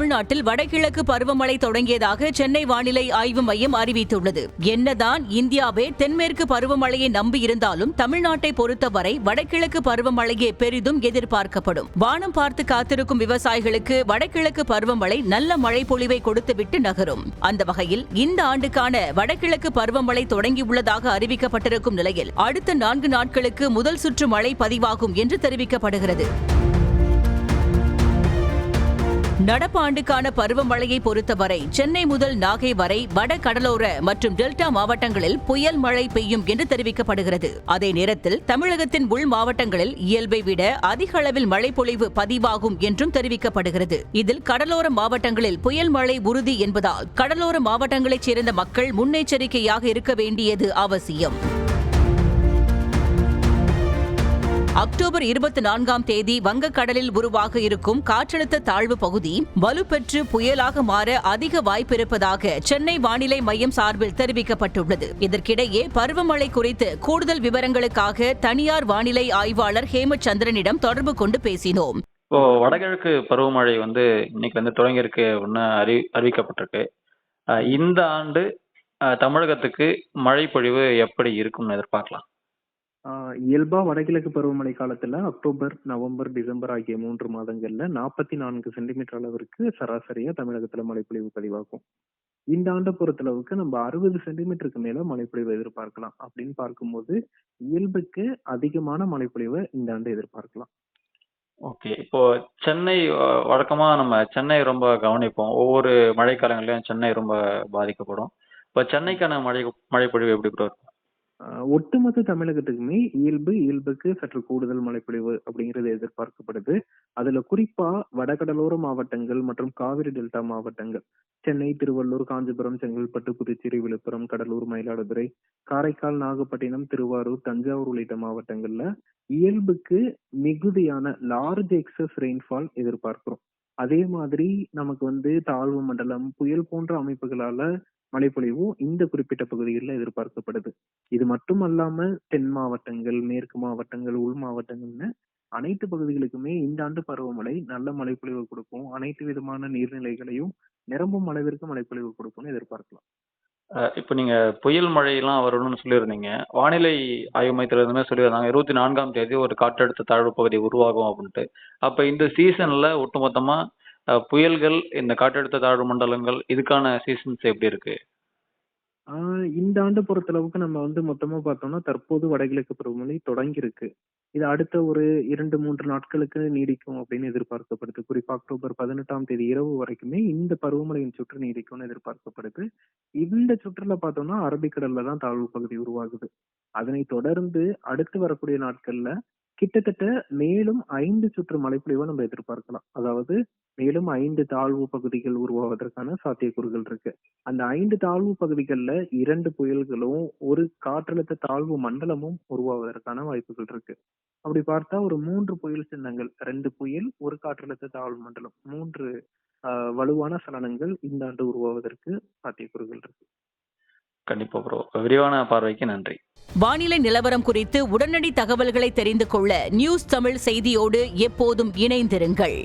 தமிழ்நாட்டில் வடகிழக்கு பருவமழை தொடங்கியதாக சென்னை வானிலை ஆய்வு மையம் அறிவித்துள்ளது. என்னதான் இந்தியாவே தென்மேற்கு பருவமழையை நம்பியிருந்தாலும் தமிழ்நாட்டை பொறுத்தவரை வடகிழக்கு பருவமழையே பெரிதும் எதிர்பார்க்கப்படும். வானம் பார்த்து காத்திருக்கும் விவசாயிகளுக்கு வடகிழக்கு பருவமழை நல்ல மழை பொழிவை கொடுத்துவிட்டு நகரும். அந்த வகையில் இந்த ஆண்டுக்கான வடகிழக்கு பருவமழை தொடங்கியுள்ளதாக அறிவிக்கப்பட்டிருக்கும் நிலையில் அடுத்த 4 நாட்களுக்கு முதல் சுற்று மழை பதிவாகும் என்று தெரிவிக்கப்படுகிறது. நடப்பு ஆண்டுக்கான பருவமழையை பொறுத்தவரை சென்னை முதல் நாகை வரை வட கடலோர மற்றும் டெல்டா மாவட்டங்களில் புயல் மழை பெய்யும் என்று தெரிவிக்கப்படுகிறது. அதே நேரத்தில் தமிழகத்தின் உள் மாவட்டங்களில் இயல்பை விட அதிக அளவில் மழை பொழிவு பதிவாகும் என்றும் தெரிவிக்கப்படுகிறது. இதில் கடலோர மாவட்டங்களில் புயல் மழை உறுதி என்பதால் கடலோர மாவட்டங்களைச் சேர்ந்த மக்கள் முன்னெச்சரிக்கையாக இருக்க வேண்டியது அவசியம். அக்டோபர் 24ஆம் தேதி வங்கக்கடலில் உருவாக இருக்கும் காற்றழுத்த தாழ்வு பகுதி வலுப்பெற்று புயலாக மாற அதிக வாய்ப்பிருப்பதாக சென்னை வானிலை மையம் சார்பில் தெரிவிக்கப்பட்டுள்ளது. இதற்கிடையே பருவமழை குறித்து கூடுதல் விவரங்களுக்காக தனியார் வானிலை ஆய்வாளர் ஹேமச்சந்திரனிடம் தொடர்பு கொண்டு பேசினோம். இப்போ வடகிழக்கு பருவமழை இன்னைக்கு தொடங்கியிருக்கு அறிவிக்கப்பட்டிருக்கு. இந்த ஆண்டு தமிழகத்துக்கு மழை பொழிவு எப்படி இருக்கும்னு எதிர்பார்க்கலாம்? இயல்பா வடகிழக்கு பருவமழை காலத்துல அக்டோபர், நவம்பர், டிசம்பர் ஆகிய 3 மாதங்கள்ல 44 சென்டிமீட்டர் அளவிற்கு சராசரியா தமிழகத்துல மழைப்பொழிவு பதிவாகும். இந்த ஆண்டை பொறுத்தளவுக்கு நம்ம 60 சென்டிமீட்டருக்கு மேல மழைப்பொழிவு எதிர்பார்க்கலாம். அப்படின்னு பார்க்கும்போது இயல்புக்கு அதிகமான மழைப்பொழிவை இந்த ஆண்டு எதிர்பார்க்கலாம். ஓகே. இப்போ சென்னை வழக்கமா நம்ம சென்னை ரொம்ப கவனிப்போம். ஒவ்வொரு மழைக்காலங்களையும் சென்னை ரொம்ப பாதிக்கப்படும். இப்போ சென்னைக்கான மழைப்பொழிவு எப்படி ப்ரோ இருக்கும்? ஒட்டுமொத்த தமிழகத்துக்குமே இயல்புக்கு சற்று கூடுதல் மழைப்பொழிவு அப்படிங்கிறது எதிர்பார்க்கப்படுது. அதுல குறிப்பா வடகடலோர மாவட்டங்கள் மற்றும் காவிரி டெல்டா மாவட்டங்கள் சென்னை, திருவள்ளூர், காஞ்சிபுரம், செங்கல்பட்டு, புதுச்சேரி, விழுப்புரம், கடலூர், மயிலாடுதுறை, காரைக்கால், நாகப்பட்டினம், திருவாரூர், தஞ்சாவூர் உள்ளிட்ட மாவட்டங்கள்ல இயல்புக்கு மிகுதியான லார்ஜ் எக்ஸஸ் ரெயின்ஃபால் எதிர்பார்க்கிறோம். அதே மாதிரி நமக்கு தாழ்வு மண்டலம், புயல் போன்ற அமைப்புகளால மழைப்பொழிவும் இந்த குறிப்பிட்ட பகுதிகளில் எதிர்பார்க்கப்படுது. இது மட்டும் அல்லாம தென் மாவட்டங்கள், மேற்கு மாவட்டங்கள், உள் மாவட்டங்கள்னு அனைத்து பகுதிகளுக்குமே இந்த ஆண்டு பருவமழை நல்ல மழைப்பொழிவு கொடுக்கும். அனைத்து விதமான நீர்நிலைகளையும் நிரம்பும் அளவிற்கு மழைப்பொழிவு கொடுக்கும்னு எதிர்பார்க்கலாம். இப்போ நீங்க புயல் மழையெல்லாம் வரும்னு சொல்லியிருந்தீங்க. வானிலை ஆய்வு மையத்துல இருந்துமே சொல்லியிருந்தாங்க 24ஆம் தேதி ஒரு காற்றழுத்த தாழ்வு பகுதி உருவாகும் அப்படின்ட்டு. அப்ப இந்த சீசன்ல ஒட்டுமொத்தமா புயல்கள், இந்த காற்றழுத்த தாழ்வு மண்டலங்கள் இதுக்கான சீசன்ஸ் எப்படி இருக்கு? இந்த ஆண்டு பொறுத்தளவுக்கு நம்ம மொத்தமா பார்த்தோம்னா தற்போது வடகிழக்கு பருவமழை தொடங்கி இருக்கு. இது அடுத்த ஒரு 2-3 நாட்களுக்கு நீடிக்கும் அப்படின்னு எதிர்பார்க்கப்படுது. குறிப்பா அக்டோபர் 18ஆம் தேதி இரவு வரைக்குமே இந்த பருவமழையின் சுற்று நீடிக்கும்னு எதிர்பார்க்கப்படுது. இந்த சுற்றுல பார்த்தோம்னா அரபிக்கடல்ல தான் தாழ்வு பகுதி உருவாகுது. அதனை தொடர்ந்து அடுத்து வரக்கூடிய நாட்கள்ல கிட்டத்தட்ட மேலும் 5 சுற்று மழைப்பொழிவை நம்ம எதிர்பார்க்கலாம். அதாவது மேலும் 5 தாழ்வு பகுதிகள் உருவாவதற்கான சாத்தியக்கூறுகள் இருக்கு. அந்த 5 தாழ்வு பகுதிகள்ல 2 புயல்களும் ஒரு காற்றழுத்த தாழ்வு மண்டலமும் உருவாவதற்கான வாய்ப்புகள் இருக்கு. அப்படி பார்த்தா ஒரு 3 புயல் சின்னங்கள், 2 புயல், ஒரு காற்றழுத்த தாழ்வு மண்டலம், 3 வலுவான சலனங்கள் இந்த ஆண்டு உருவாவதற்கு சாத்தியக்கூறுகள் இருக்கு. கண்டிப்பா ப்ரோ. விரிவான பார்வைக்கு நன்றி. வானிலை நிலவரம் குறித்து உடனடி தகவல்களை தெரிந்து கொள்ள நியூஸ் தமிழ் செய்தியோடு எப்போதும் இணைந்திருங்கள்.